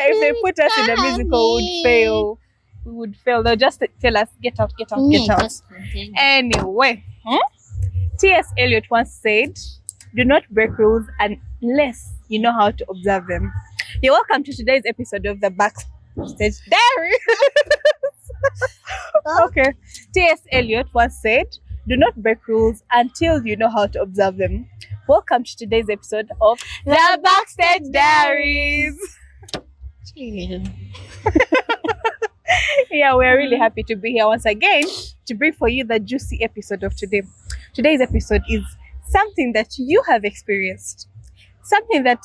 if they put us in a musical, we would fail. We would fail. They'll just tell us, get out, get out, get out. Anyway, T.S. Eliot once said, do not break rules unless you know how to observe them. You're welcome to today's episode of the Backstage Diary. Okay. T.S. Eliot once said, do not break rules until you know how to observe them. Welcome to today's episode of the Backstage Diaries. Yeah, we're really happy to be here once again to bring for you the juicy episode of today. Today's episode is something that you have experienced, something that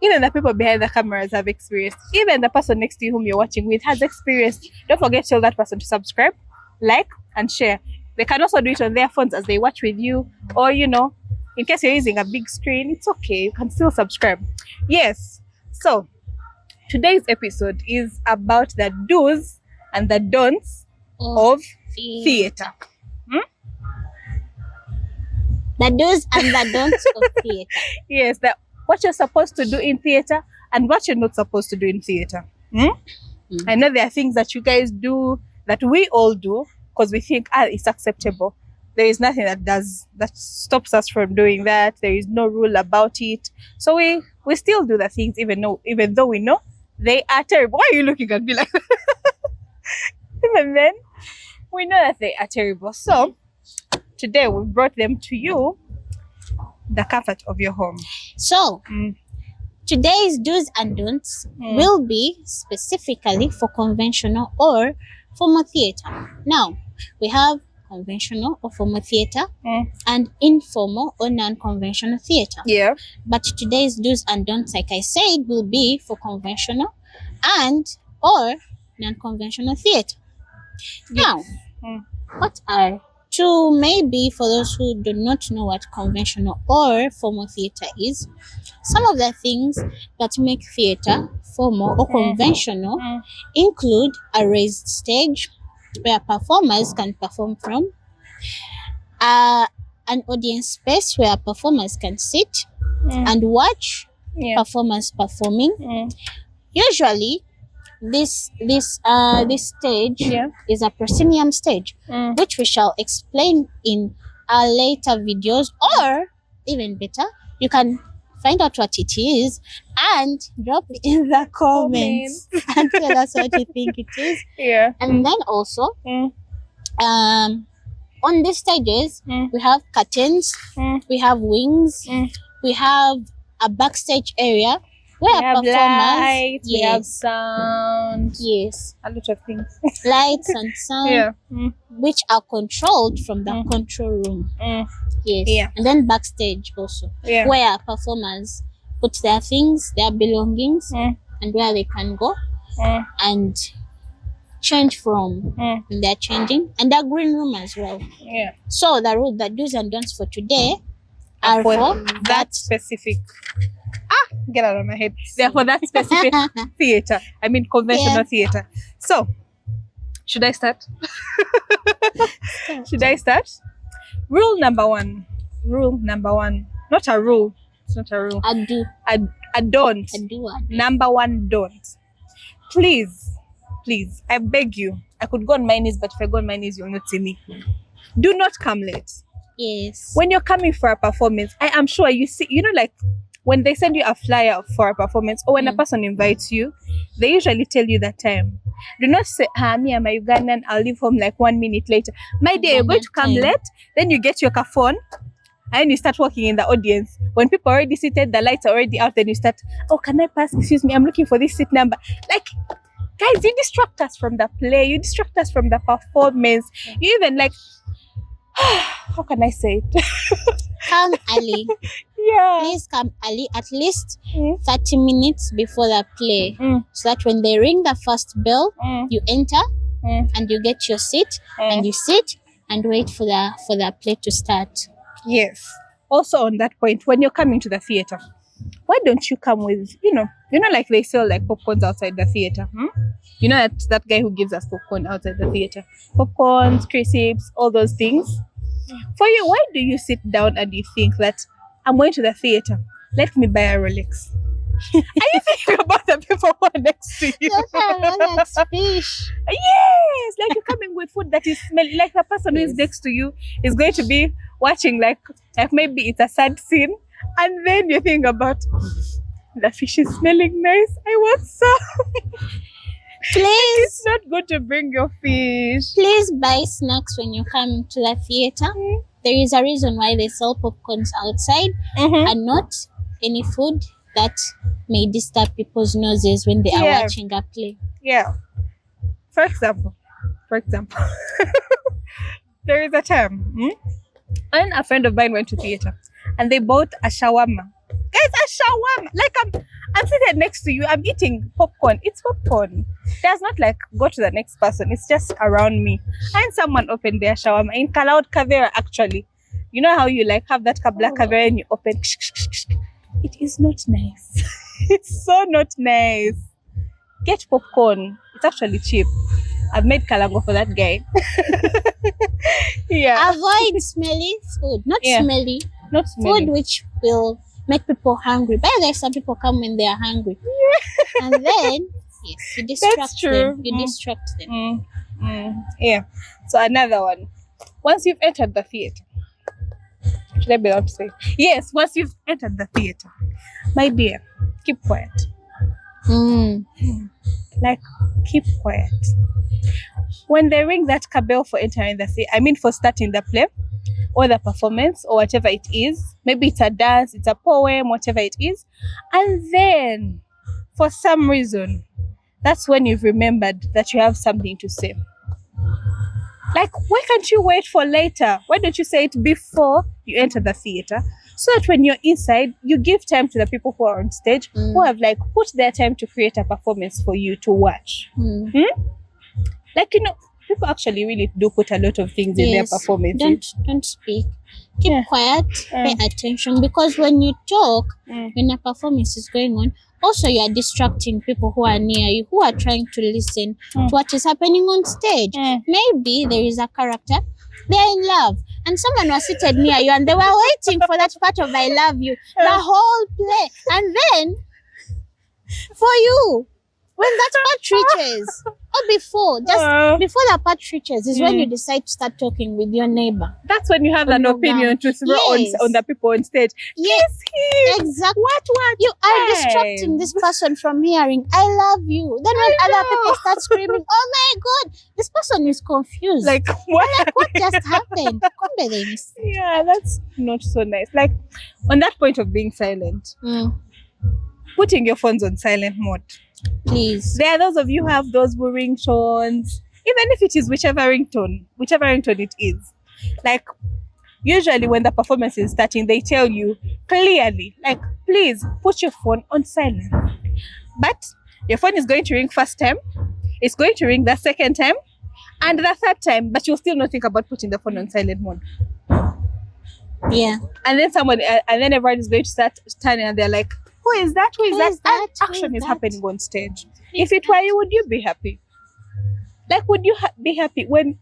even the people behind the cameras have experienced, even the person next to you whom you're watching with has experienced. Don't forget to tell that person to subscribe, like, and share. They can also do it on their phones as they watch with you, or in case you're using a big screen, it's okay, you can still subscribe. Yes, so today's episode is about the do's and the don'ts of theatre. The do's and the don'ts of theatre. Yes, what you're supposed to do in theatre and what you're not supposed to do in theatre. I know there are things that you guys do, that we all do, because we think it's acceptable. There is nothing that stops us from doing that. There is no rule about it. So we still do the things even though we know they are terrible. Why are you looking at me like that? Even then, we know that they are terrible. So today we brought them to you, the comfort of your home. So today's do's and don'ts will be specifically for conventional or formal theatre. Now, we have conventional or formal theatre and informal or non-conventional theatre. Yeah. But today's do's and don'ts, like I said, will be for conventional and or non-conventional theatre. Now, what are two, maybe for those who do not know what conventional or formal theatre is, some of the things that make theatre formal or conventional include a raised stage where performers can perform from, an audience space where performers can sit and watch performers performing. Usually, this stage is a proscenium stage, which we shall explain in our later videos, or even better, you can find out what it is and drop it in the comments and tell us what you think it is. Yeah. And then also, on these stages, we have curtains, we have wings, we have a backstage area where we have performers, lights, we have sound, a lot of things. Lights and sound, which are controlled from the control room. And then backstage also, where performers put their things, their belongings, and where they can go and change from when they're changing, and the green room as well. So the do's and don'ts for today are for that specific. Get out of my head. They're for that specific theatre. I mean conventional theatre. So, should I start? Should I start? Rule number one. Not a rule. It's not a rule. A don't. Number one don't. Please, I beg you. I could go on my knees, but if I go on my knees, you'll not see me. Do not come late. Yes. When you're coming for a performance, I am sure you see, like when they send you a flyer for a performance, or when a person invites you, they usually tell you that time. Do not say, me, I'm a Ugandan, I'll leave home like 1 minute later. My dear, you're going to come late, then you get your phone, and you start walking in the audience. When people are already seated, the lights are already out, then you start, can I pass? Excuse me, I'm looking for this seat number. Like, guys, you distract us from the play, you distract us from the performance. You even how can I say it? Come early. Please come early, at least 30 minutes before the play, so that when they ring the first bell, you enter and you get your seat and you sit and wait for the play to start. Yes. Also on that point, when you're coming to the theatre, why don't you come with, like they sell like popcorns outside the theatre? You know that guy who gives us popcorn outside the theatre? Popcorns, crisps, all those things. For you, why do you sit down and you think that I'm going to the theatre, let me buy a Rolex? Are you thinking about the people who are next fish. Yes, like you're coming with food that is smelly. Like the person who is Yes. next to you is going to be watching like maybe it's a sad scene, and then you think about the fish is smelling nice. I want some. Please, It's not good to bring your fish. please buy snacks when you come to the theater. There is a reason why they sell popcorns outside and not any food that may disturb people's noses when they are Yeah. watching a play. Yeah. For example, there is a time when a friend of mine went to theater and they bought a shawarma. Guys, a shawarma. Like I'm seated next to you. I'm eating popcorn. It's popcorn. There's not like go to the next person. It's just around me. And someone opened their shawarma in Kalaut Kavera. Actually, you know how you like have that black Kavera and you open. It is not nice. It's so not nice. Get popcorn. It's actually cheap. I've made kalango for that guy. Yeah. Avoid smelly food, not Yeah. smelly Not smelly. food which will make people hungry. By the way, some people come when they are hungry, and then yes, you distract true. them. You Mm. distract them. Yeah. So another one. Once you've entered the theater. Should I be allowed to say? Yes, once you've entered the theater. My dear, keep quiet. Mm. Like, keep quiet. When they ring that bell for entering the theater, for starting the play or the performance or whatever it is, maybe it's a dance, it's a poem, whatever it is, and then for some reason, that's when you've remembered that you have something to say. Like, why can't you wait for later? Why don't you say it before you enter the theater? So that when you're inside, you give time to the people who are on stage who have like put their time to create a performance for you to watch. Mm. Like, people actually really do put a lot of things in their Yes. performances. Don't speak. Keep Yeah. quiet. Pay attention, because when you talk, Mm. when a performance is going on, also you are distracting people who are near you, who are trying to listen to what is happening on stage. Mm. Maybe there is a character, they are in love, and someone was seated near you and they were waiting for that part of I love you the whole play, and then for you, when that part reaches, or before that part reaches, is when you decide to start talking with your neighbor. That's when you have an Move opinion on. to throw Yes. on the people on stage. Yes, Kiss him. exactly. What? You are time? distracting this person from hearing I love you. Then when other people start screaming, oh my god, this person is confused. Like, what? What just happened? Kumbe Yeah, that's not so nice. Like, on that point of being silent, putting your phones on silent mode. please. There are those of you who have those ringtones, even if it is whichever ringtone it is. Like, usually when the performance is starting, they tell you clearly, like, please put your phone on silent. But your phone is going to ring first time, it's going to ring the second time, and the third time, but you'll still not think about putting the phone on silent mode. Yeah. And then everyone is going to start turning and they're like, who is that? Who is Who that? is that? And Who action is is that? happening on stage. If it were you, would you be happy? Like, would you be happy when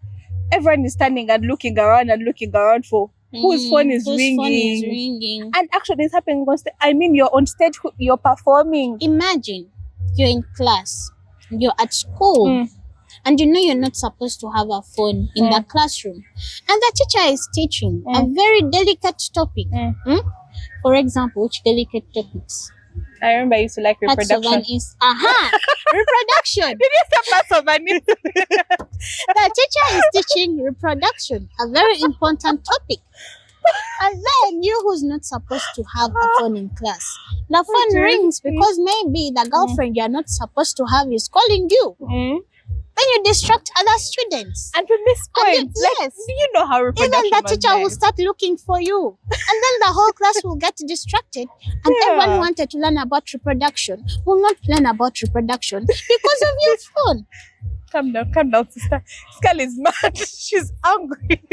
everyone is standing and looking around for whose phone is ringing? And action is happening on stage. You're on stage, you're performing. Imagine you're in class, you're at school, and you know you're not supposed to have a phone in the classroom, and the teacher is teaching a very delicate topic. For example, which delicate topics? I remember I used to like Parts of reproduction. an is reproduction. Did you say parts of an The teacher is teaching reproduction, a very important topic. And then you who's not supposed to have a phone in class, the phone rings because maybe the girlfriend you're not supposed to have is calling you. Then you distract other students. And to miss And points. you- Like, yes. do you know how reproduction Even the was teacher will like? start looking for you. And then the whole class will get distracted. And Yeah. everyone who wanted to learn about reproduction will not learn about reproduction because of your phone. Calm down, sister. Skull is mad. She's angry.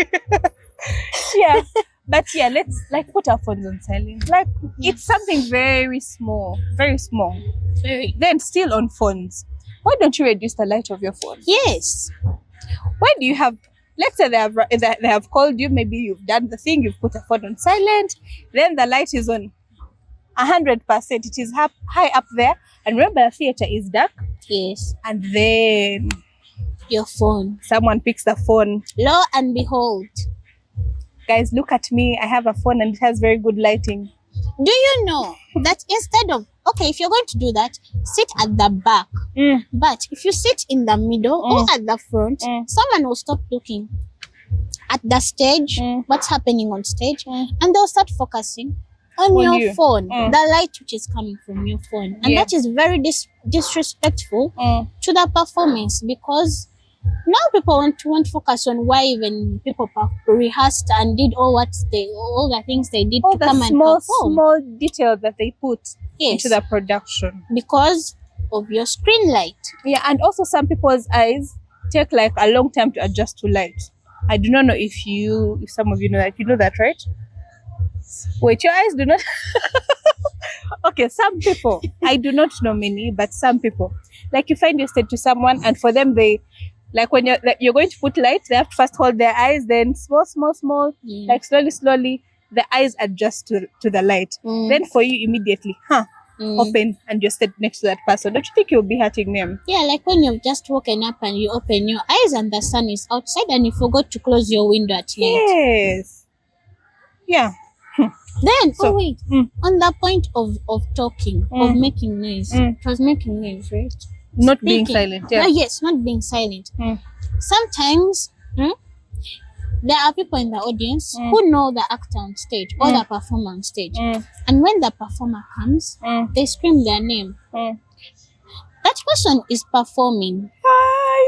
Yeah. But yeah, let's like put our phones on silent. Like, it's something very small. Very small. Very. Then still on phones. Why don't you reduce the light of your phone? Yes. Why do you have, let's say they have called you, maybe you've done the thing, you've put a phone on silent, then the light is on 100%, it is high up there, and remember the theater is dark, Yes. and then Your phone. someone picks the phone. Lo and behold. Guys, look at me. I have a phone and it has very good lighting. Do you know that instead of, okay, if you're going to do that, sit at the back. But if you sit in the middle or at the front, someone will stop looking at the stage, what's happening on stage, and they'll start focusing on your you. phone, the light which is coming from your phone. And that is very disrespectful to the performance, because now people won't focus on why even people rehearsed and did all the things they did All to the come and perform. small details that they put Yes, into the production. because of your screen light. Yeah, and also some people's eyes take like a long time to adjust to light. I do not know if some of you know that. You know that, right? Wait, your eyes do not. Okay, some people. I do not know many, but some people. Like you find yourself to someone, and for them, they like when you're going to put light, they have to first hold their eyes, then small, Yeah. like slowly, the eyes adjust to the light. Then for you, immediately, open, and you're set next to that person. Don't you think you'll be hurting them? Yeah, like when you've just woken up and you open your eyes and the sun is outside and you forgot to close your window at night. Yes. Yeah. Then, So, on the point of talking, of making noise, Mm. it was making noise, right? Not being Speaking. silent. Yeah. No, yes, not being silent. Sometimes there are people in the audience who know the actor on stage or the performer on stage. And when the performer comes, they scream their name. That person is performing.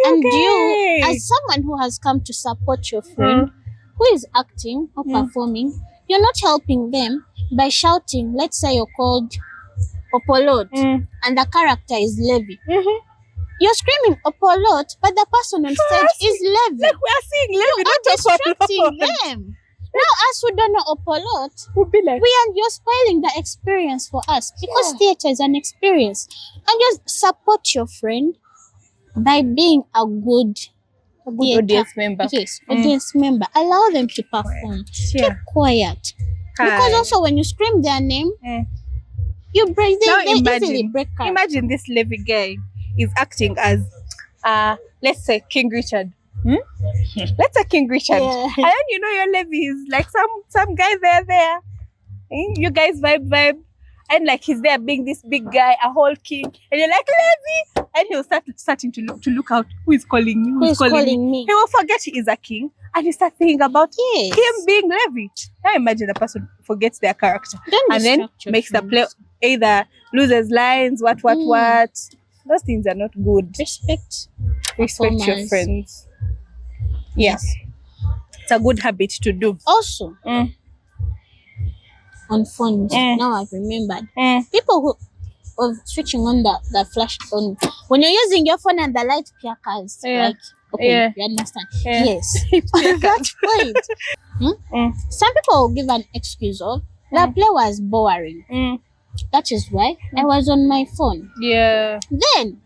And you, as someone who has come to support your friend who is acting or performing, you're not helping them by shouting. Let's say you're called Opolot and the character is Levi. You're screaming Opolot, but the person on stage is Levi. Like we are seeing Levi, You are not distracting Opolot. them. Now, us who don't know Opolot, We'll be like, you're spoiling the experience for us, because theater is an experience. And just support your friend by being a good theater audience member. Yes, audience member. Allow them to perform. Yeah. Keep quiet. Because also when you scream their name, you break Now they easily break character. Imagine this Levi guy is acting as let's say King Richard. Let's say King Richard. Yeah. And then you know your Levi is like some guy there. You guys vibe. And like he's there being this big guy, a whole king, and you're like Levi, and he'll starting to look out. Who is calling me? Who is calling me? He will forget he is a king, and he start thinking about him being Levi. Now imagine the person forgets their character Don't and then distract your makes the play friends. either loses lines, what. Those things are not good. Respect Respect your performers. friends. Yes, it's a good habit to do. Also, on phones, now I've remembered. People who of switching on the flash on when you're using your phone and the light flickers. Yeah. Like, okay, Yeah. you understand? Yeah. Yes. At that point, some people will give an excuse of the play was boring. That is why I was on my phone. Yeah. Then,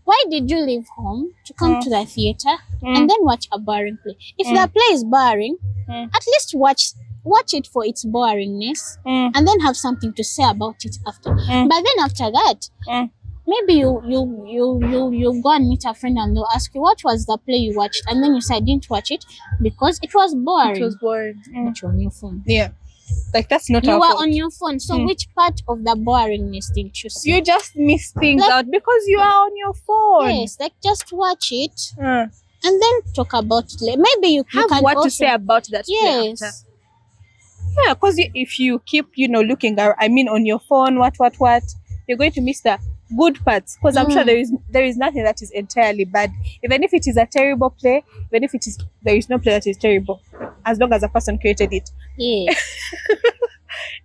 why did you leave home to come to the theater and then watch a boring play? If the play is boring, at least watch it for its boringness and then have something to say about it after. But then after that, maybe you go and meet a friend and they'll ask you, what was the play you watched? And then you say, I didn't watch it because it was boring. It was boring. But you're on your phone. Yeah. Like that's not You our were fault. on your phone. So which part of the boringness didn't you see? You just miss things Like- out because you are on your phone. Yes, like just watch it Uh, and then talk about it later. Maybe you have can what also, to say about that. play after. Yes. Yeah, because if you keep, looking, on your phone, what, you're going to miss the good parts. Because I'm sure there is nothing that is entirely bad. Even if it is a terrible play, even if there is no play that is terrible, as long as a person created it. Yes.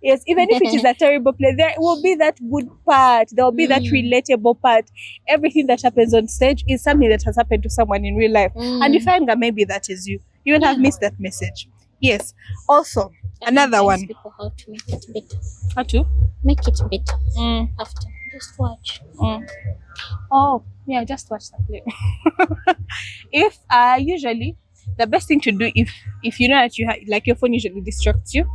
Yes, even if it is a terrible play, there will be that good part. There will be that relatable part. Everything that happens on stage is something that has happened to someone in real life. And you find that maybe that is you. You will have missed that message. Yes. Also, another Advise one. people how to make it better. How to? Make it better after. Just watch. Oh, yeah, just watch that play. If usually the best thing to do if you know that like your phone usually distracts you,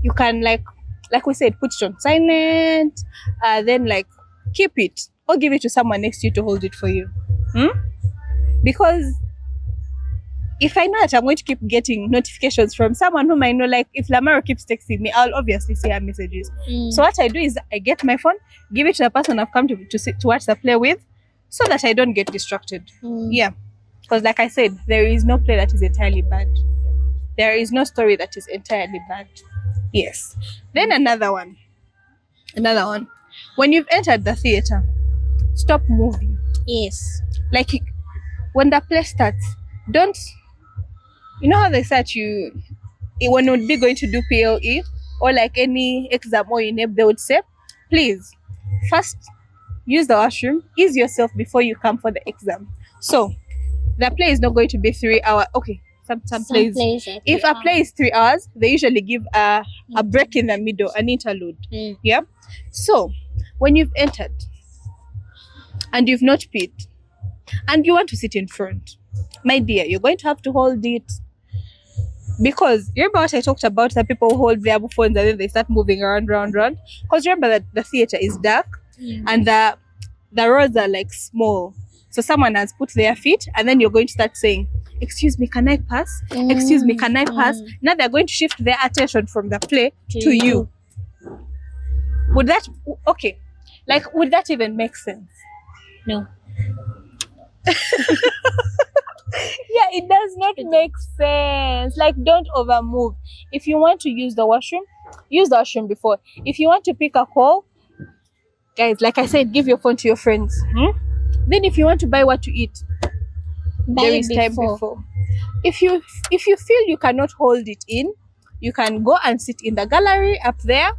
you can like we said, put it on silent, then like keep it or give it to someone next to you to hold it for you. Because if I know that I'm going to keep getting notifications from someone whom I know, like if Lamaro keeps texting me, I'll obviously see her messages. So what I do is I get my phone, give it to the person I've come to watch the play with, so that I don't get distracted. Yeah. Because like I said, there is no play that is entirely bad. There is no story that is entirely bad. Yes. Then another one. When you've entered the theater, stop moving. Yes. Like when the play starts, don't, you know how they said when you would be going to do PLE or like any exam or UNEB, they would say, please, first use the washroom, ease yourself before you come for the exam. So the play is not going to be 3 hours. Okay, some plays. If a play is 3 hours, they usually give a break in the middle, an interlude. Yeah. So when you've entered and you've not peed and you want to sit in front, my dear, you're going to have to hold it. Because remember what I talked about, that people hold their phones and then they start moving around. Because remember that the theater is dark and the rows are like small. So someone has put their feet and then you're going to start saying, excuse me, can I pass? Excuse me, can I pass? Now they're going to shift their attention from the play to you. Would that even make sense? No. Yeah, it does not make sense. Like, don't overmove. If you want to use the washroom before. If you want to pick a call, guys, like I said, give your phone to your friends. Then if you want to buy what to eat, there is time before. If you feel you cannot hold it in, you can go and sit in the gallery up there.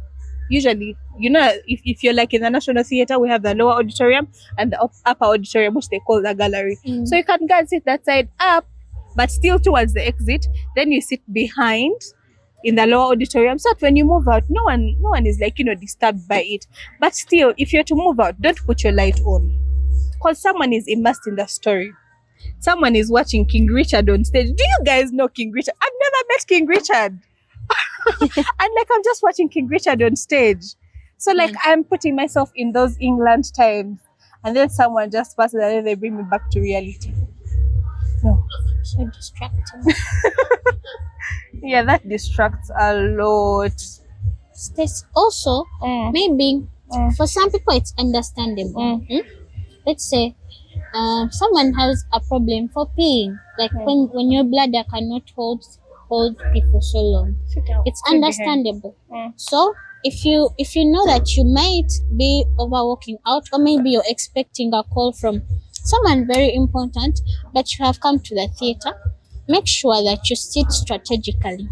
Usually, you know, if you're like in the National Theatre, we have the lower auditorium and the upper auditorium, which they call the gallery. So you can go and sit that side up, but still towards the exit. Then you sit behind in the lower auditorium, so that when you move out, no one is like, disturbed by it. But still, if you're to move out, don't put your light on, because someone is immersed in the story. Someone is watching King Richard on stage. Do you guys know King Richard? I've never met King Richard. And like, I'm just watching King Richard on stage. So like, I'm putting myself in those England times, and then someone just passes and then they bring me back to reality. No. So distracting. Yeah, that distracts a lot. There's also maybe for some people it's understandable. Let's say someone has a problem for peeing, like when your bladder cannot hold pee for so long. It's understandable. So if you know that you might be overworking out, or maybe you're expecting a call from someone very important, but you have come to the theater, make sure that you sit strategically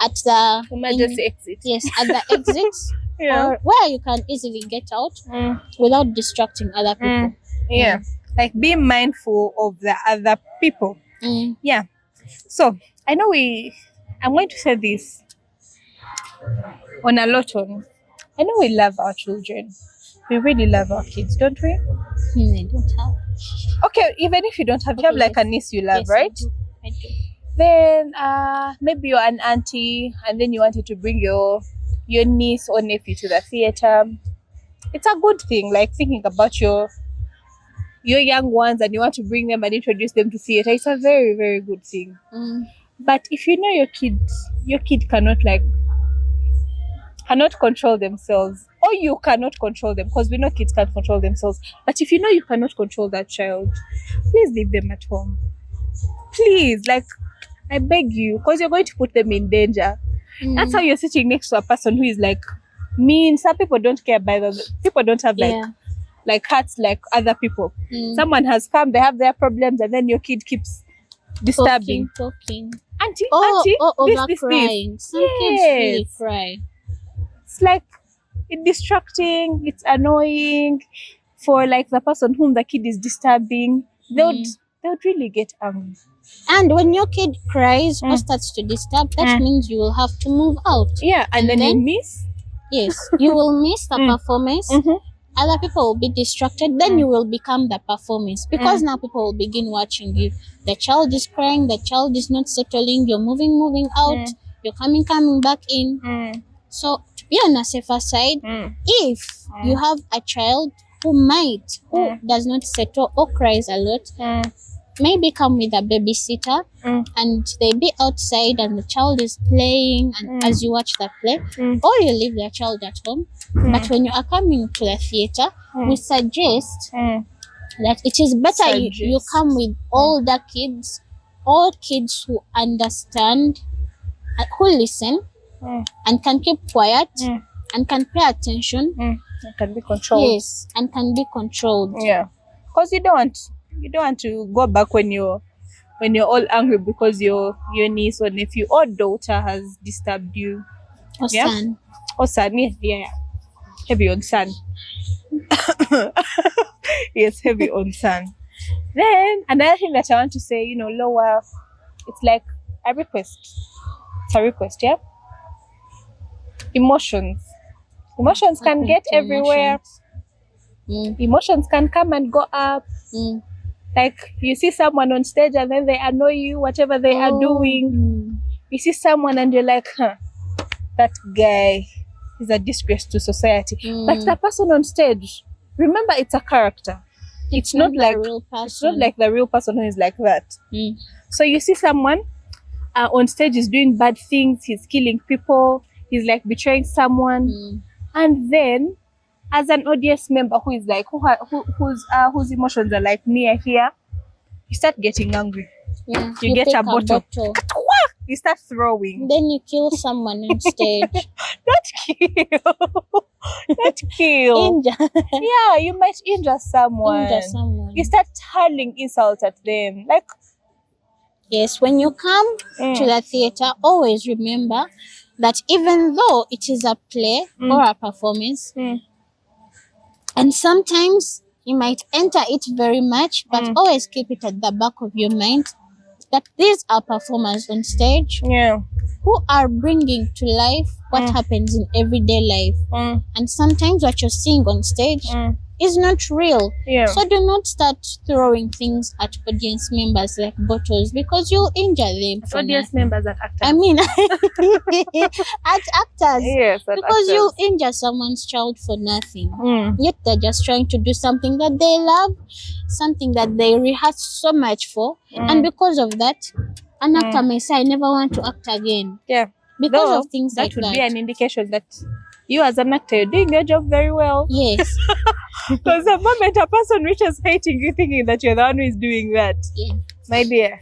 at the emergency exit. Yes, at the exits, or where you can easily get out without distracting other people. Like, be mindful of the other people. Yeah. So I know I'm going to say this on a lot on. I know we love our children. We really love our kids, don't we? I don't have. Okay, even if you don't have, you have like a niece you love, right? I do. Then maybe you're an auntie and then you wanted to bring your niece or nephew to the theater. It's a good thing, like thinking about your young ones, and you want to bring them and introduce them to theater. It's a very, very good thing. But if you know your kid cannot control themselves, or you cannot control them, because we know kids can't control themselves. But if you know you cannot control that child, please leave them at home. Please, like, I beg you, because you're going to put them in danger. That's how you're sitting next to a person who is like mean. Some people don't care by people don't have like hearts like other people. Someone has come, they have their problems, and then your kid keeps disturbing. Talking. Auntie, over this. Crying. Some kids really cry. It's like, it's distracting, it's annoying for like the person whom the kid is disturbing. They would really get angry. And when your kid cries or starts to disturb, that means you will have to move out. Yeah, and then you miss. Yes, you will miss the performance. Other people will be distracted. Then you will become the performance, because now people will begin watching you. The child is crying, the child is not settling, you're moving out, you're coming back in. So to be on a safer side, if you have a child who does not settle or cries a lot, maybe come with a babysitter and they be outside and the child is playing and as you watch the play, or you leave the child at home. But when you are coming to the theater, we suggest that it is better you come with all kids who understand, who listen and can keep quiet and can pay attention and can be controlled. Yes, and can be controlled. Yeah, because you don't want to go back when you're all angry because your niece or nephew or daughter has disturbed you. Or son. Or son, yeah. Heavy on son. Yes, heavy on son. Then another thing that I want to say, lower, it's like a request. It's a request, yeah? Emotions can get everywhere. Emotions can come and go up. Like you see someone on stage and then they annoy you, whatever they are doing. You see someone and you're like, that guy is a disgrace to society. But the person on stage, remember, it's a character. It's not like the real person. It's not like the real person who is like that. So you see someone on stage is doing bad things. He's killing people. He's like betraying someone. And then, as an audience member who is like whose emotions are like near here, you start getting angry. Yeah, you get a bottle. You start throwing. Then you kill someone on stage. Not kill. Not kill. Injure. Yeah, you might injure someone. You start hurling insults at them. Like, yes, when you come to the theater, always remember that even though it is a play or a performance, and sometimes you might enter it very much, but always keep it at the back of your mind that these are performers on stage who are bringing to life what happens in everyday life. And sometimes what you're seeing on stage is not real. So do not start throwing things at audience members like bottles because you'll injure them. Audience members at actors. I mean, at actors. Yes, at because actors. you'll injure someone's child for nothing. Yet they're just trying to do something that they love, something that they rehearse so much for. And because of that, an actor may say, I never want to act again. Yeah. Because of things like that. That would that. be an indication that you as an actor, you're doing your job very well. Yes. Because the moment a person reaches hating you, thinking that you're the one who is doing that, my dear,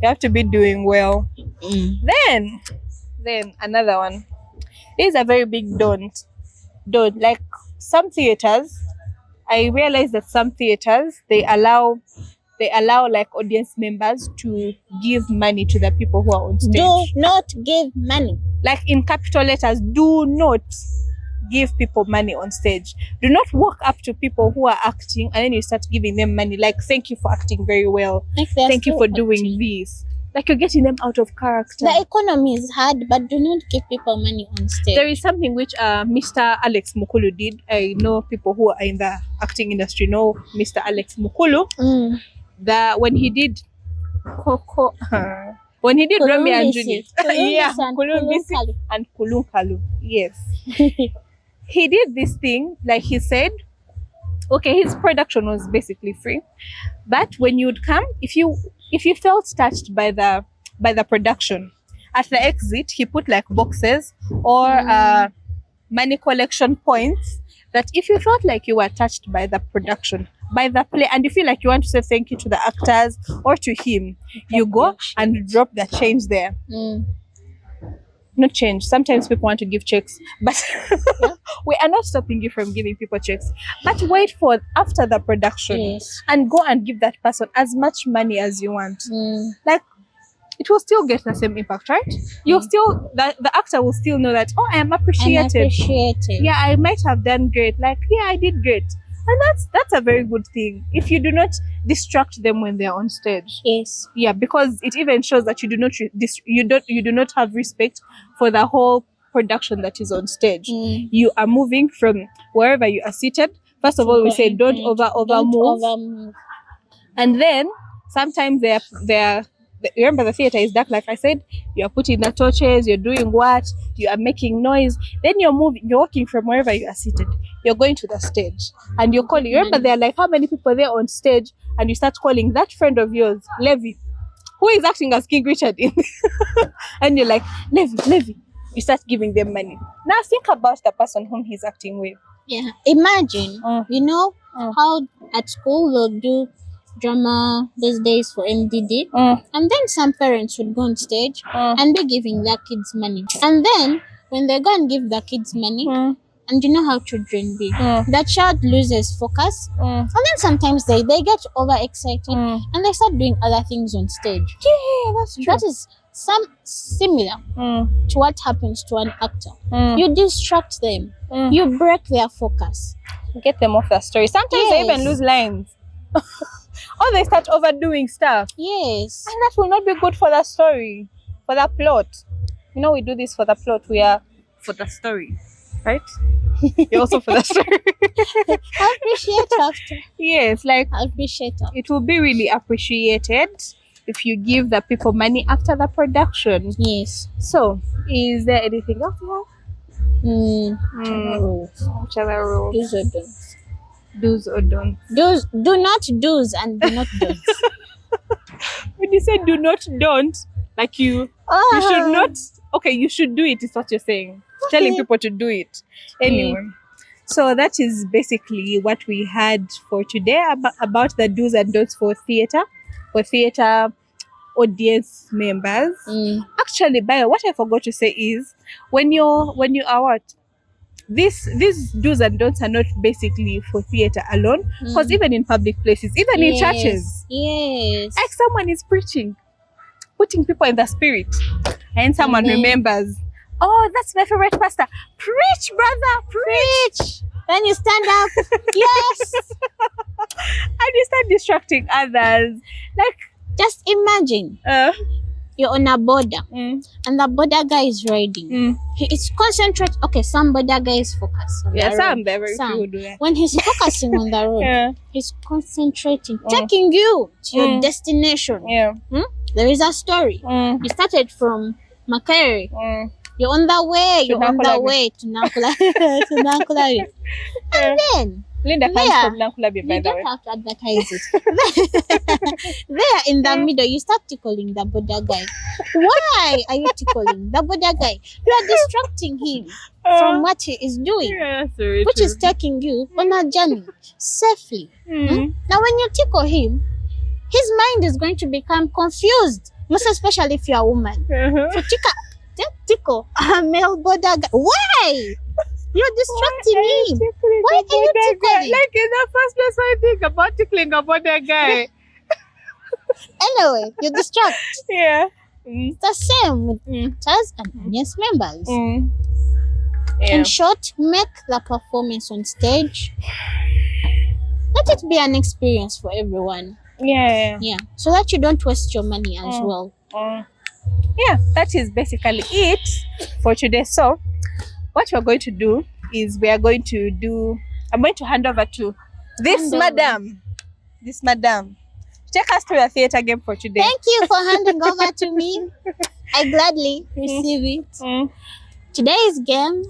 you have to be doing well. Then another one. This is a very big don't. Like some theaters, I realize that some theaters, they allow like audience members to give money to the people who are on stage. Do not give money. Like in capital letters, do not give people money on stage. Do not walk up to people who are acting and then you start giving them money. Like, thank you for acting very well. Thank you for doing this. Like, you're getting them out of character. The economy is hard, but do not give people money on stage. There is something which Mr. Alex Mukulu did. I know people who are in the acting industry know Mr. Alex Mukulu. When he did Coco, when he did Romeo and Juliet, Kulumbisi and Kulunkalu, yes. He did this thing, like he said, okay, his production was basically free, but when you'd come, if you felt touched by the production, at the exit he put like boxes or money collection points, that if you felt like you were touched by the production, by the play, and you feel like you want to say thank you to the actors or to him, you go and drop the change there. Not change. Sometimes people want to give checks, but we are not stopping you from giving people checks. But wait for after the production and go and give that person as much money as you want. Like, it will still get the same impact, right? You'll still, the actor will still know that, oh, I am appreciated. Yeah, I might have done great. Like, yeah, I did great. And that's a very good thing if you do not distract them when they're on stage. Yes. Yeah, because it even shows that you do not have respect for the whole production that is on stage. You are moving from wherever you are seated. First of all, we say don't over move. And then sometimes there are remember the theater is dark, like I said. You are putting the torches, you're doing what, you are making noise, then you're moving, you're walking from wherever you are seated, you're going to the stage and you're calling. Remember, there are like how many people there on stage, and you start calling that friend of yours, Levi, who is acting as King Richard in and you're like, Levi, you start giving them money. Now think about the person whom he's acting with. Yeah. Imagine, you know, how at school they'll do drama these days for MDD, and then some parents would go on stage and be giving their kids money. And then when they go and give their kids money, and you know how children be, the child loses focus, and then sometimes they get overexcited and they start doing other things on stage. Yeah, that's true. That is some similar to what happens to an actor. You distract them, you break their focus, Get them off the story. Sometimes they even lose lines. Or they start overdoing stuff. Yes. And that will not be good for the story, for the plot. You know, we do this for the plot. We are for the story, right? You're also for the story. I appreciate after. Yes, like I appreciate after. it will be really appreciated if you give the people money after the production. Yes. So, is there anything else you have? Which other rules? Do's or don'ts. Do's or don'ts? Do not do's and do not don'ts. When you say do not don't, like you should not. Okay, you should do it. Is what you're saying. Telling people to do it. Anyway, so that is basically what we had for today about the do's and don'ts for theater audience members. Actually, by what I forgot to say is when you are what. These do's and don'ts are not basically for theater alone, because even in public places, even in churches, like someone is preaching, putting people in the spirit, and someone remembers, oh, that's my favorite pastor. Preach, brother, preach. Then you stand up. Yes. And you start distracting others. Like, just imagine you're on a border and the border guy is riding. He is concentrating. Okay, some border guy is focused on the road. Some there very few do that. When he's focusing on the road, he's concentrating, taking you to your destination. There is a story. You started from Makere. You're on the way. You're on the way to Nankulabi. And then Linda comes from Nankulabi, by you the don't way. have to advertise it. There in the middle, you start tickling the border guy. Why are you tickling the border guy? You are distracting him from what he is doing, which is taking you on a journey safely. Now, when you tickle him, his mind is going to become confused, most especially if you're a woman. So tickle a male border guy. Why? You're distracting him. Why are you tickling? Like in the first place, I think about tickling a border guy. Anyway, you distract. It's the same with actors and audience members. In short, make the performance on stage. Let it be an experience for everyone. So that you don't waste your money as well. That is basically it for today. So what we're going to do is I'm going to hand over to this madam. Take us to your theater game for today. Thank you for handing over to me. I gladly receive it. Today's game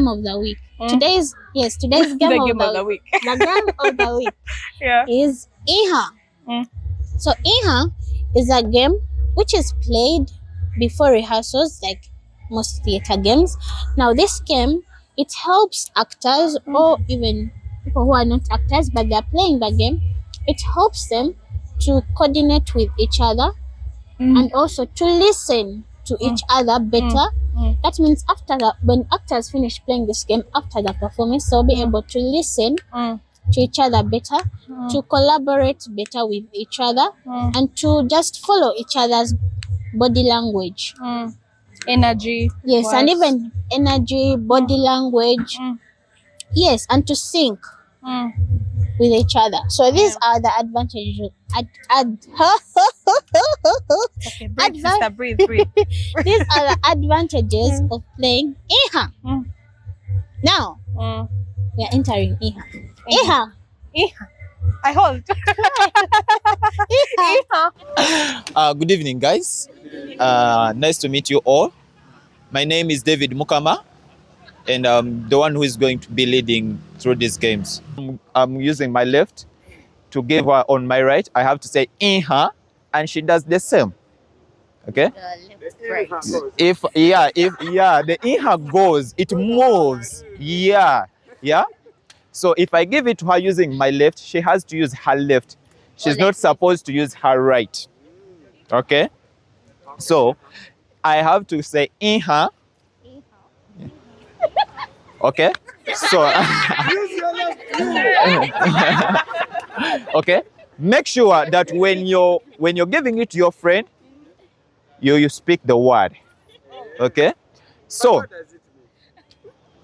of the week. Today's game of the week. The game of the week is Iha. So Iha is a game which is played before rehearsals, like most theater games. Now, this game, it helps actors or even people who are not actors but they're playing the game. It helps them to coordinate with each other and also to listen to each other better. That means when actors finish playing this game after the performance, they'll be able to listen to each other better, to collaborate better with each other, and to just follow each other's body language. Energy. Yes, and even energy, body language. Yes, and to sync with each other. So these are the advantages. Okay, breathe. These are the advantages of playing Iha. Now, we are entering Iha. Iha. I hold. Good evening, guys. Nice to meet you all. My name is David Mukama, and I'm the one who is going to be leading through these games. I'm using my left to give her on my right. I have to say in her, and she does the same. Okay? Right. If the in her goes, it moves. Yeah. So if I give it to her using my left, she has to use her left. She's not supposed to use her right. Okay? So I have to say in her. Okay? So okay? Make sure that when you're giving it to your friend, you speak the word. Okay? So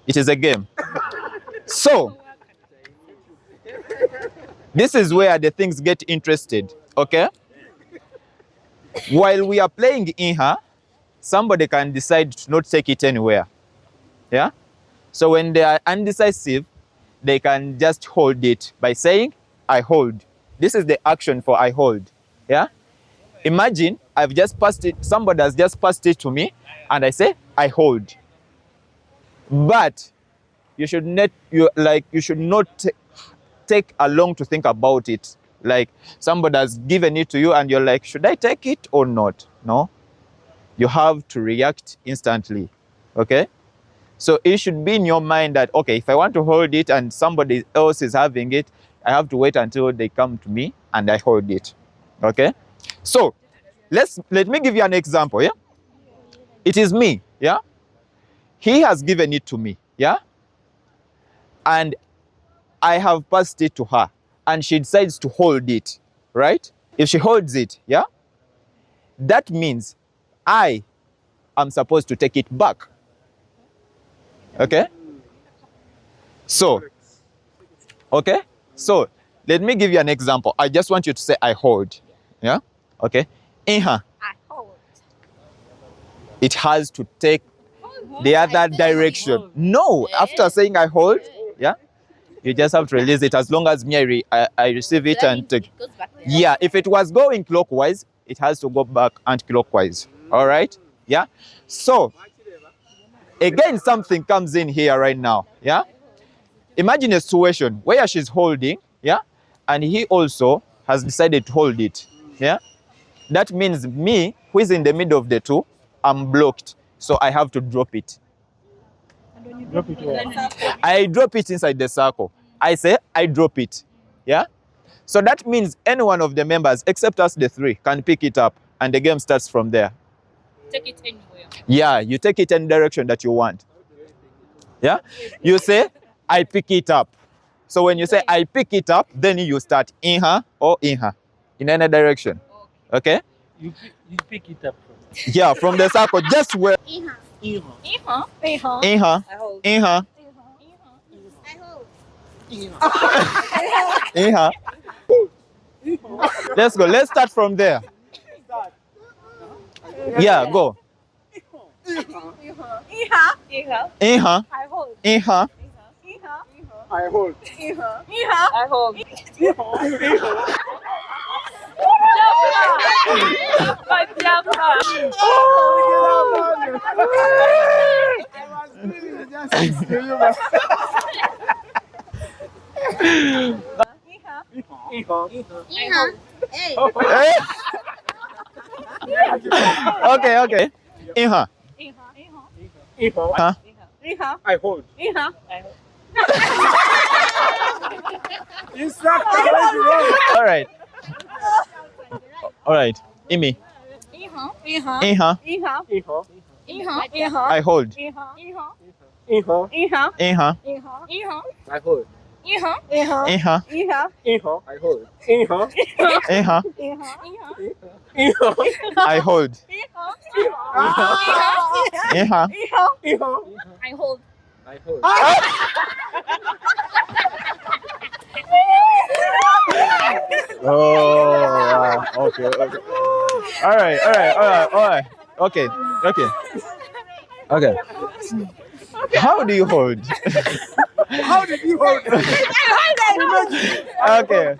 it is a game. So this is where the things get interested. Okay? While we are playing in her, somebody can decide to not take it anywhere. Yeah? So when they are undecisive, they can just hold it by saying, I hold. This is the action for I hold. Yeah? Imagine I've just passed it, somebody has just passed it to me, and I say, I hold. But you should not take a long to think about it. Like somebody has given it to you and you're like, should I take it or not? No. You have to react instantly. Okay? So it should be in your mind that, okay, if I want to hold it and somebody else is having it, I have to wait until they come to me and I hold it. Okay? So let me give you an example. Yeah? It is me. Yeah? He has given it to me. Yeah? And I have passed it to her and she decides to hold it. Right? If she holds it, yeah? That means I am supposed to take it back. Okay? So, okay? So, let me give you an example. I just want you to say, I hold. Yeah? Okay? In her, I hold. it has to take the other direction. No, after saying I hold, yeah? You just have to release it as long as me, I receive it and take. Yeah, if it was going clockwise, it has to go back anti-clockwise. All right? Yeah? So, again, something comes in here right now. Yeah? Imagine a situation where she's holding, yeah? And he also has decided to hold it. Yeah? That means me, who is in the middle of the two, I'm blocked. So I have to drop it. Drop it where? I drop it inside the circle. I say, I drop it. Yeah? So that means any one of the members, except us the three, can pick it up. And the game starts from there. Take it anywhere. Yeah, you take it any direction that you want. Yeah? You say, I pick it up. So when you say, I pick it up, then you start in her or in her. In any direction. Okay? You pick it up from. Yeah, from the circle, just where. In her. In her. In her. In her. Let's go. Let's start from there. Yeah, go. In her. I hold. In her. I hold. I hold. Okay. In her. Huh? I hold. All right. Imi. In her. I hold. In her. I hold. In her. I hold. In her. I hold. In her. I hold. In her. I hold. I hold. Oh, wow. Okay. All right. Okay. How do you hold? How did you hold? Okay.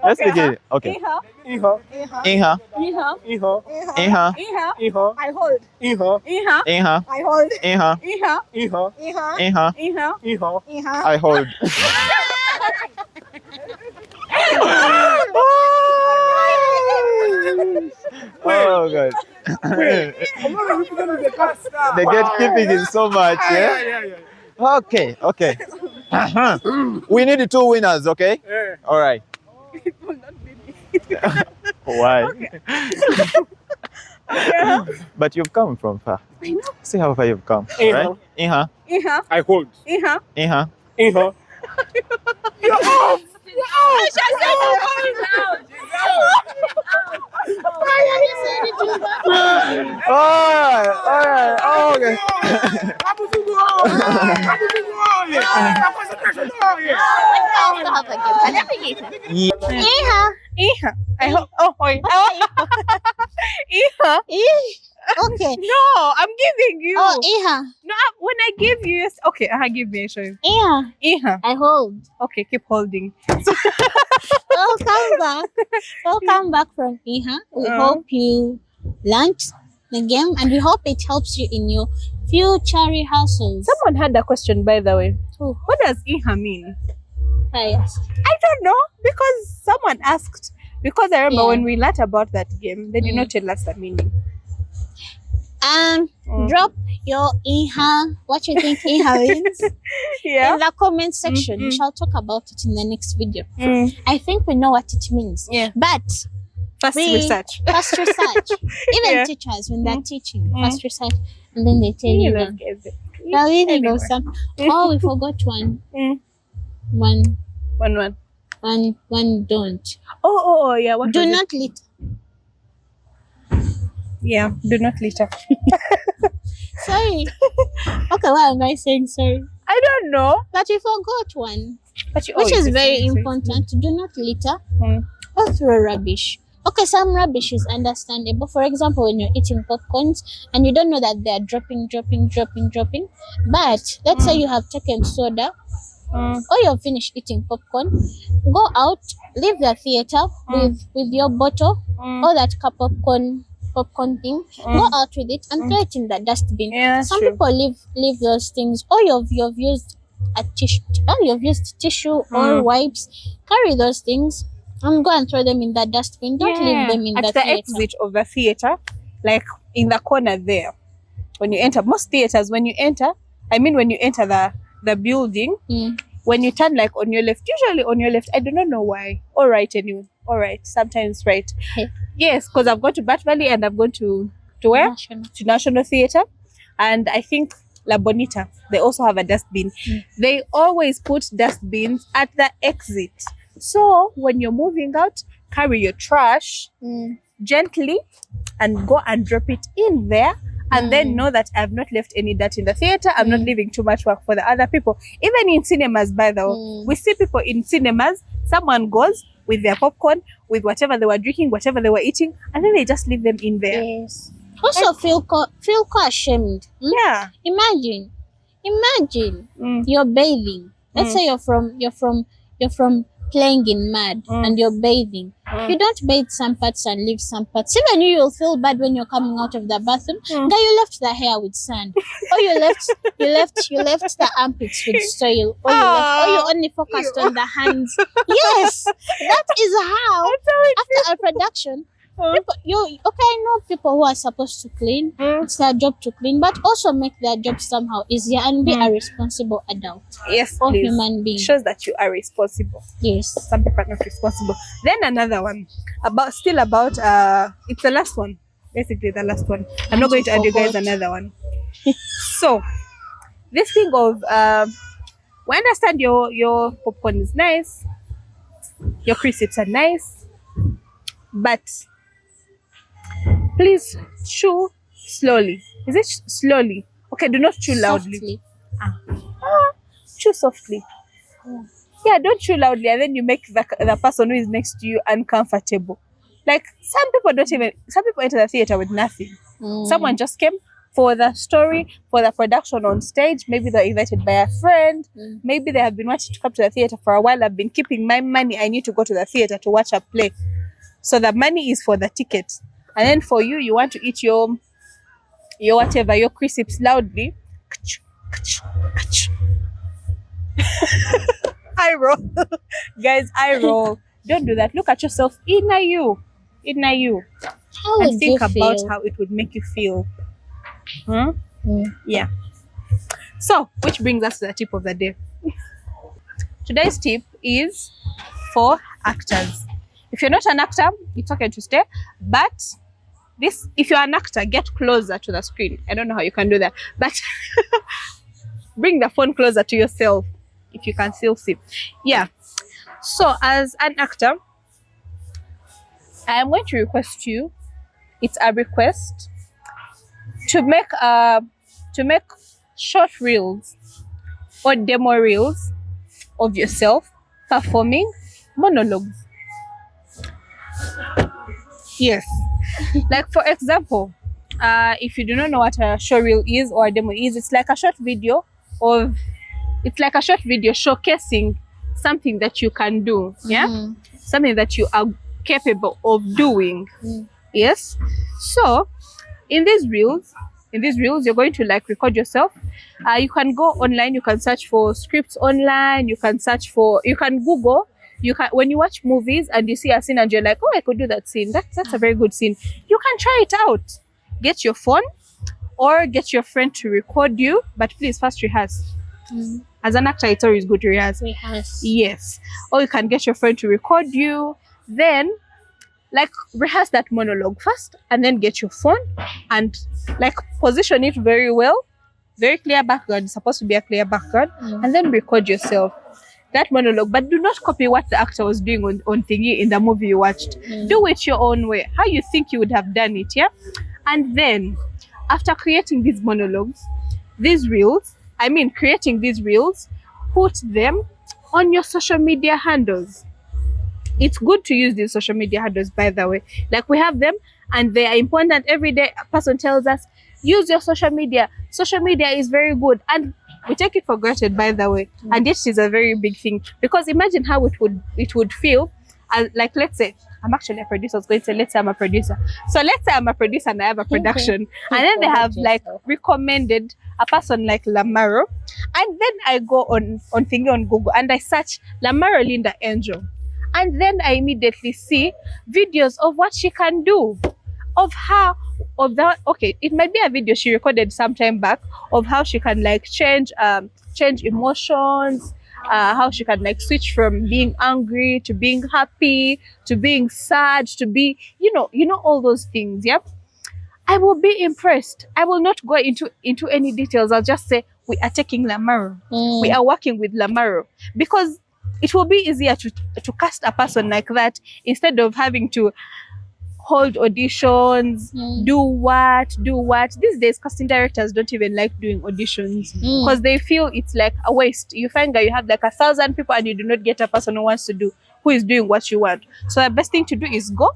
Let's begin. Okay. Iha. Iha. Iha. Iha. Iha. Iha. Iha. Iha. I hold. Iha. Iha. Iha. I hold. Iha. Iha. Iha. Iha. Iha. Iha. Iha. Iha. I hold. Oh God. The gatekeeping is so much, yeah? Okay, okay. We need 2 winners, okay? Yeah. All right. Why? But you've come from far. I know. See how far you've come, Iha. right? Iha. Iha. I hold. Iha. Iha. Iha. All right, okay. Iha. Iha. I hold. Oh, wait. Iha. Okay. No, I'm giving you. Oh, Iha. No, when I give you, okay, give me a show. Iha. Iha. I hold. Okay, keep holding. Welcome back. Welcome back from Iha. We hope you learned the game and we hope it helps you in your future rehearsals. Someone had a question, by the way. Who? What does Iha mean? Yes. I don't know because someone asked. Because I remember Yeah. when we learnt about that game, they did not tell us the meaning. Drop your Iha, what you think Iha means, Yeah. in the comment section. We Mm-mm. shall talk about it in the next video. Mm. I think we know what it means. Yeah. But First research. first research. Even Yeah. teachers, when they're teaching, Mm. first research, and then they tell you that. Now we need know Anyway. some. Oh, we forgot one. Mm. One don't. Oh, yeah. What Do was it? not litter. Yeah, do not litter. Sorry. Okay, why am I saying sorry? I don't know. But we forgot one, But you, which oh, is you very say- important. Do not litter Mm. or throw rubbish. Okay, some rubbish is understandable. For example, when you're eating popcorns and you don't know that they're dropping. But let's say you have taken soda or you're finished eating popcorn, go out, leave the theater with your bottle or that cup popcorn thing, go out with it and throw it in the dustbin. Yeah, that's Some true. people leave those things, or you've used a tissue, or you've used tissue or wipes. Carry those things and go and throw them in the dustbin. Don't leave them in at the the theater. exit of the theater, like in the corner there. When you enter, most theaters, when you enter the building, when you turn like on your left, usually on your left, I do not know why, or right anyway, all right, sometimes right. Hey. Yes, because I've gone to Bat Valley and I've gone to where? National. To National Theatre, and I think La Bonita, they also have a dustbin. They always put dustbins at the exit. So when you're moving out, carry your trash gently and go and drop it in there. And then know that I've not left any dirt in the theater. I'm not leaving too much work for the other people. Even in cinemas, by the way, we see people in cinemas, someone goes with their popcorn, with whatever they were drinking, whatever they were eating, and then they just leave them in there. Yes. Also feel quite ashamed. Yeah. Imagine you're bathing. Let's say you're from playing in mud and you're bathing. You don't bathe some parts and leave some parts. Even you'll feel bad when you're coming out of the bathroom. That you left the hair with sand, or you left the armpits with soil, or you only focused on the hands. Yes, that is how after a production. People, I know people who are supposed to clean. It's their job to clean, but also make their job somehow easier and be a responsible adult Yes, or please. human being. Shows that you are responsible. Yes. Some people are not responsible. Then another one about it's the last one. Basically the last one. I'm not going to add you guys another one. So this thing of we understand your popcorn is nice, your crisps are nice, but please chew slowly. Is it slowly? Okay, do not chew loudly. Softly. Chew softly. Yeah, don't chew loudly, and then you make the person who is next to you uncomfortable. Like some people enter the theater with nothing. Someone just came, for the story, for the production on stage. Maybe they're invited by a friend. Maybe they have been wanting to come to the theater for a while. I've been keeping my money. I need to go to the theater to watch a play. So the money is for the ticket. And then for you, you want to eat your whatever, your crisps loudly. I roll. Guys, I roll. Don't do that. Look at yourself. Inna you. How would And think you about feel? how it would make you feel. Yeah. So, which brings us to the tip of the day. Today's tip is for actors. If you're not an actor, it's okay to stay. But if you're an actor, get closer to the screen. I don't know how you can do that, but bring the phone closer to yourself if you can still see. Yeah. So, as an actor, I am going to request you. It's a request to make short reels or demo reels of yourself performing monologues. Yes. Like, for example, if you do not know what a short reel is or a demo is, it's like a short video showcasing something that you can do. Yeah. Something that you are capable of doing. Yes. So in these reels, you're going to like record yourself. You can go online, you can search for scripts online, you can Google. When you watch movies and you see a scene and you're like, oh, I could do that scene. That's a very good scene. You can try it out. Get your phone or get your friend to record you, but please first rehearse. As an actor, it's always good to rehearse. Yes. Or you can get your friend to record you, then like rehearse that monologue first, and then get your phone and like position it very well, very clear background. It's supposed to be a clear background, and then record yourself that monologue. But do not copy what the actor was doing on thingy in the movie you watched. Do it your own way, how you think you would have done it. Yeah. And then after creating these monologues, creating these reels, put them on your social media handles. It's good to use these social media handles, by the way. Like, we have them and they are important. Every day a person tells us, use your social media. Social media is very good. And we take it for granted, by the way. And this is a very big thing. Because imagine how it would feel. Like, let's say, I'm actually a producer. I was going to say, let's say I'm a producer. So let's say I'm a producer and I have a production. And then they have like recommended a person like Lamaro. And then I go on Google and I search Lamaro Linda Angel. And then I immediately see videos of what she can do. It might be a video she recorded some time back of how she can like change emotions, how she can like switch from being angry to being happy to being sad to be, you know all those things. Yep. I will be impressed. I will not go into any details. I'll just say we are taking Lamaro. We are working with Lamaro, because it will be easier to cast a person like that instead of having to hold auditions, do what. These days, casting directors don't even like doing auditions because they feel it's like a waste. You find that you have like 1,000 people and you do not get a person who is doing what you want. So the best thing to do is go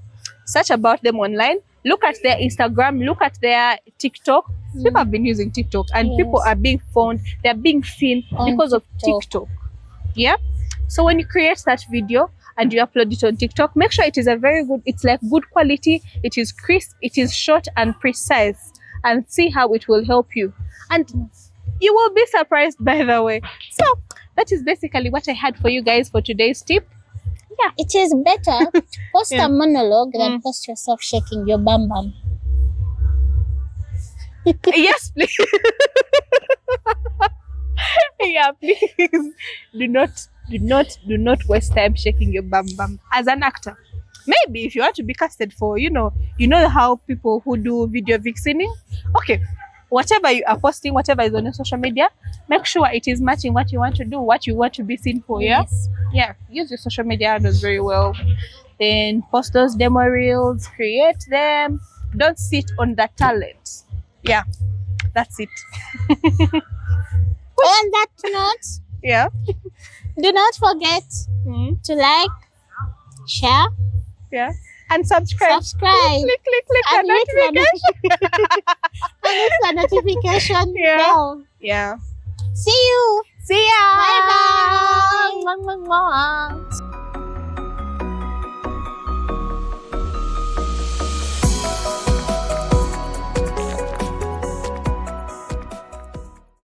search about them online, look at their Instagram, look at their TikTok. People have been using TikTok and people are being found, they're being seen because of TikTok. Yeah. So when you create that video and you upload it on TikTok, make sure it is it's like good quality, it is crisp, it is short and precise, and see how it will help you. And you will be surprised, by the way. So that is basically what I had for you guys for today's tip. Yeah. It is better to post a monologue than post yourself shaking your bum bum. Yes, please. Yeah, please. Do not waste time shaking your bum bum as an actor. Maybe if you want to be casted for, you know how people who do video vixening. Okay, whatever you are posting, whatever is on your social media, make sure it is matching what you want to do, what you want to be seen for. Yeah. Yes. Yeah. Use your social media handles very well. Then post those demo reels, create them. Don't sit on the talent. Yeah, that's it. On that note, Yeah. do not forget to like, share, Yeah. And subscribe. Subscribe. Click the And hit the notification. and hit the notification Yeah. bell. Yeah. See you. See ya. Bye bye.